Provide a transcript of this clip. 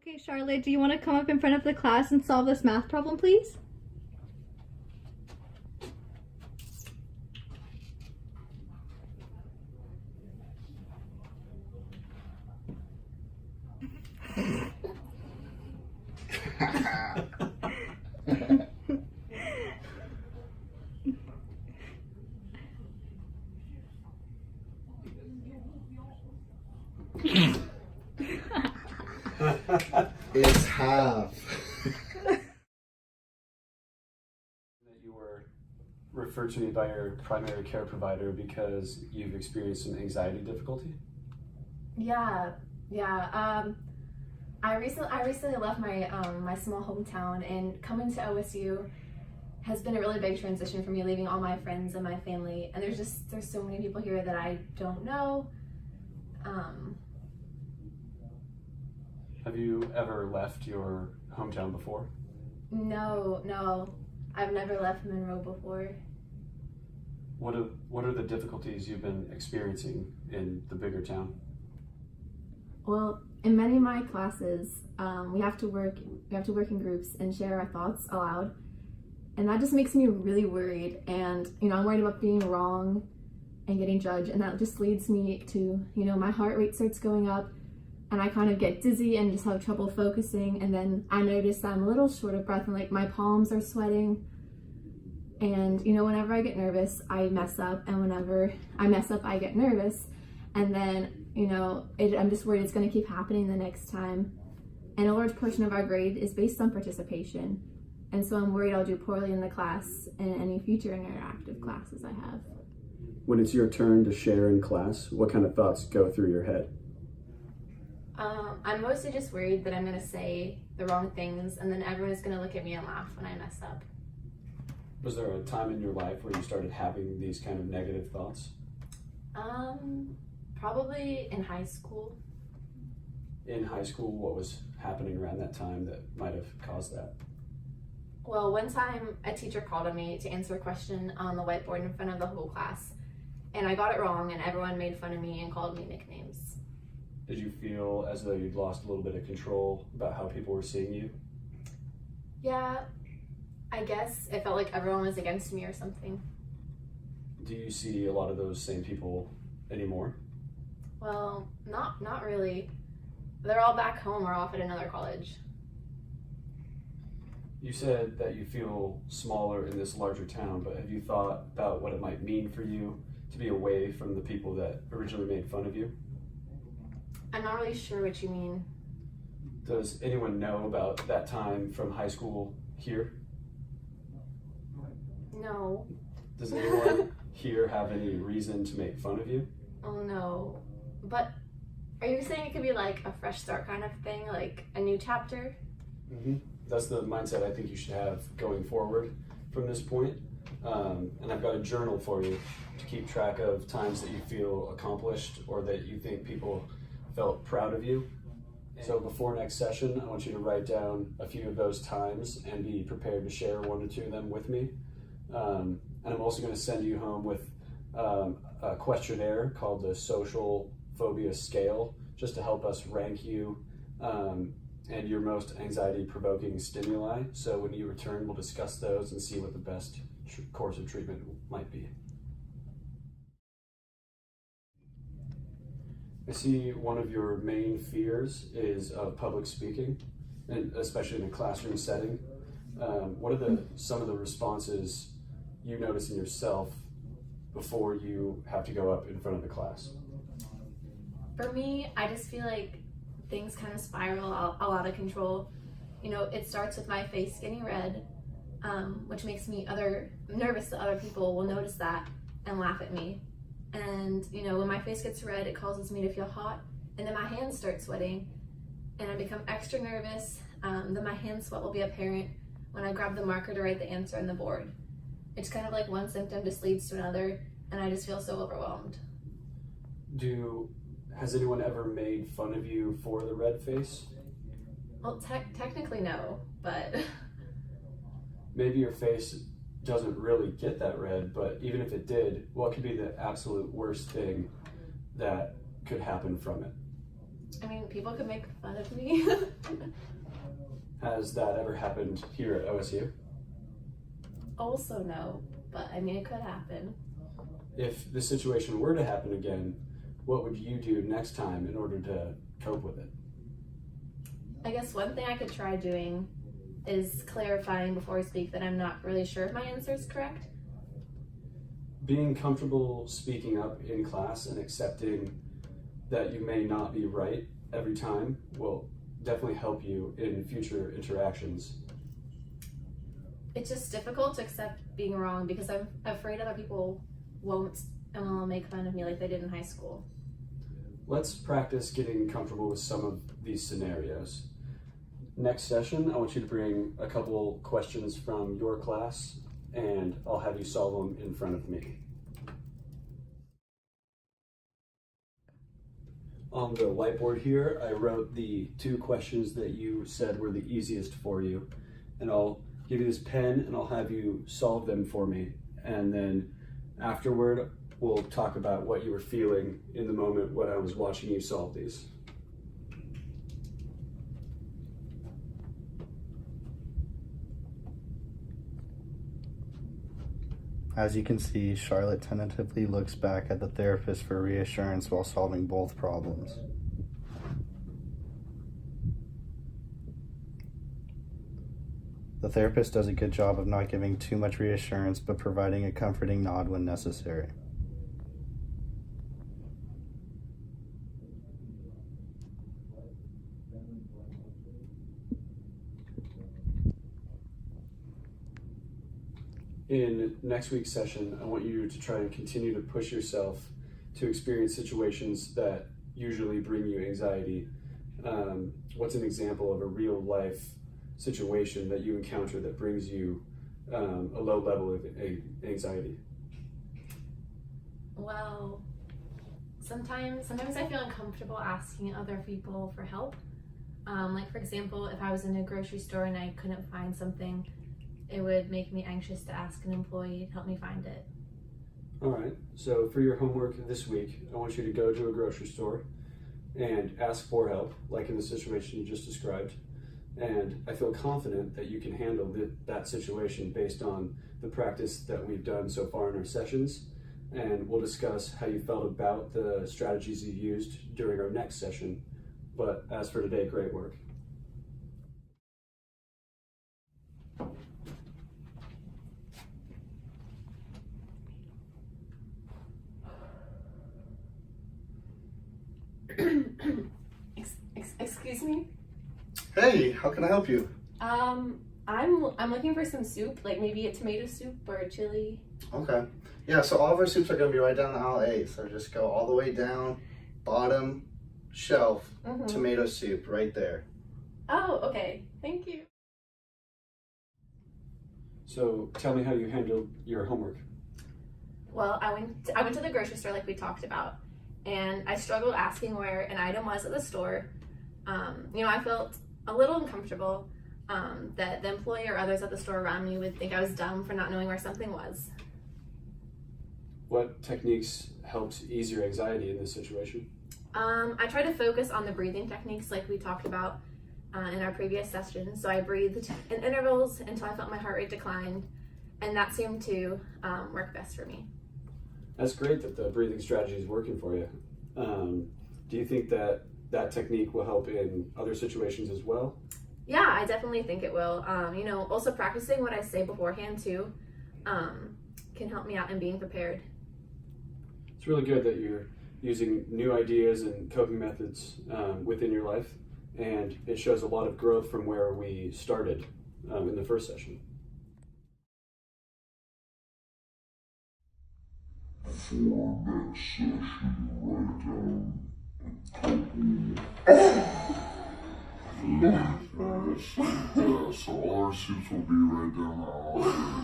Okay, Charlotte, do you want to come up in front of the class and solve this math problem, please? It's half. That you were referred to me by your primary care provider because you've experienced some anxiety difficulty? Yeah. I recently left my small hometown, and coming to OSU has been a really big transition for me, leaving all my friends and my family. And there's so many people here that I don't know. Have you ever left your hometown before? No, I've never left Monroe before. What are the difficulties you've been experiencing in the bigger town? Well, in many of my classes, we have to work in groups and share our thoughts aloud, and that just makes me really worried. And I'm worried about being wrong and getting judged, and that just leads me to my heart rate starts going up, and I kind of get dizzy and just have trouble focusing. And then I notice that I'm a little short of breath, and like my palms are sweating. And whenever I get nervous, I mess up, and whenever I mess up, I get nervous. And then I'm just worried it's going to keep happening the next time. And a large portion of our grade is based on participation, and so I'm worried I'll do poorly in the class and any future interactive classes I have. When it's your turn to share in class, what kind of thoughts go through your head? I'm mostly just worried that I'm going to say the wrong things, and then everyone's going to look at me and laugh when I mess up. Was there a time in your life where you started having these kind of negative thoughts? Probably in high school. In high school, what was happening around that time that might have caused that? Well, one time a teacher called on me to answer a question on the whiteboard in front of the whole class, and I got it wrong, and everyone made fun of me and called me nicknames. Did you feel as though you'd lost a little bit of control about how people were seeing you? Yeah, I guess it felt like everyone was against me or something. Do you see a lot of those same people anymore? Well, not really. They're all back home or off at another college. You said that you feel smaller in this larger town, but have you thought about what it might mean for you to be away from the people that originally made fun of you? I'm not really sure what you mean. Does anyone know about that time from high school here? No. Does anyone here have any reason to make fun of you? Oh no. But are you saying it could be like a fresh start kind of thing, like a new chapter? Mm-hmm. That's the mindset I think you should have going forward from this point. And I've got a journal for you to keep track of times that you feel accomplished or that you think people felt proud of you. So before next session, I want you to write down a few of those times and be prepared to share one or two of them with me. And I'm also going to send you home with a questionnaire called the Social Phobia Scale, just to help us rank you and your most anxiety-provoking stimuli. So when you return, we'll discuss those and see what the best course of treatment might be. I see one of your main fears is of public speaking, and especially in a classroom setting. What are some of the responses you notice in yourself before you have to go up in front of the class? For me, I just feel like things kind of spiral all out of control. It starts with my face getting red, which makes me nervous that other people will notice that and laugh at me. And when my face gets red, it causes me to feel hot, and then my hands start sweating, and I become extra nervous. Then my hand sweat will be apparent when I grab the marker to write the answer on the board. It's kind of like one symptom just leads to another, and I just feel so overwhelmed. Has anyone ever made fun of you for the red face? Well, technically no, but Maybe your face doesn't really get that red, but even if it did, what could be the absolute worst thing that could happen from it? I mean, people could make fun of me. Has that ever happened here at OSU? Also, no, but I mean, it could happen. If the situation were to happen again, what would you do next time in order to cope with it? I guess one thing I could try doing is clarifying before I speak that I'm not really sure if my answer is correct. Being comfortable speaking up in class and accepting that you may not be right every time will definitely help you in future interactions. It's just difficult to accept being wrong because I'm afraid other people won't and will make fun of me like they did in high school. Let's practice getting comfortable with some of these scenarios. Next session, I want you to bring a couple questions from your class and I'll have you solve them in front of me. On the whiteboard here, I wrote the 2 questions that you said were the easiest for you. And I'll give you this pen and I'll have you solve them for me. And then afterward, we'll talk about what you were feeling in the moment when I was watching you solve these. As you can see, Charlotte tentatively looks back at the therapist for reassurance while solving both problems. The therapist does a good job of not giving too much reassurance, but providing a comforting nod when necessary. In next week's session, I want you to try and continue to push yourself to experience situations that usually bring you anxiety. What's an example of a real life situation that you encounter that brings you a low level of anxiety? Well, sometimes I feel uncomfortable asking other people for help. Like for example, if I was in a grocery store and I couldn't find something, it would make me anxious to ask an employee to help me find it. All right, so for your homework this week, I want you to go to a grocery store and ask for help, like in the situation you just described. And I feel confident that you can handle that situation based on the practice that we've done so far in our sessions. And we'll discuss how you felt about the strategies you used during our next session. But as for today, great work. Excuse me? Hey, how can I help you? I'm looking for some soup, like maybe a tomato soup or a chili. Okay. Yeah, so all of our soups are going to be right down the aisle A. So just go all the way down, bottom shelf, tomato soup right there. Oh, okay. Thank you. So tell me how you handled your homework. Well, I went to the grocery store like we talked about, and I struggled asking where an item was at the store. I felt a little uncomfortable that the employee or others at the store around me would think I was dumb for not knowing where something was. What techniques helped ease your anxiety in this situation? I tried to focus on the breathing techniques like we talked about in our previous session. So I breathed in intervals until I felt my heart rate decline, and that seemed to work best for me. That's great that the breathing strategy is working for you. Do you think that technique will help in other situations as well? Yeah, I definitely think it will. Also practicing what I say beforehand too can help me out in being prepared. It's really good that you're using new ideas and coping methods within your life, and it shows a lot of growth from where we started in the first session. For next session, write down a couple. Yeah, so all our soups will be right down the aisle.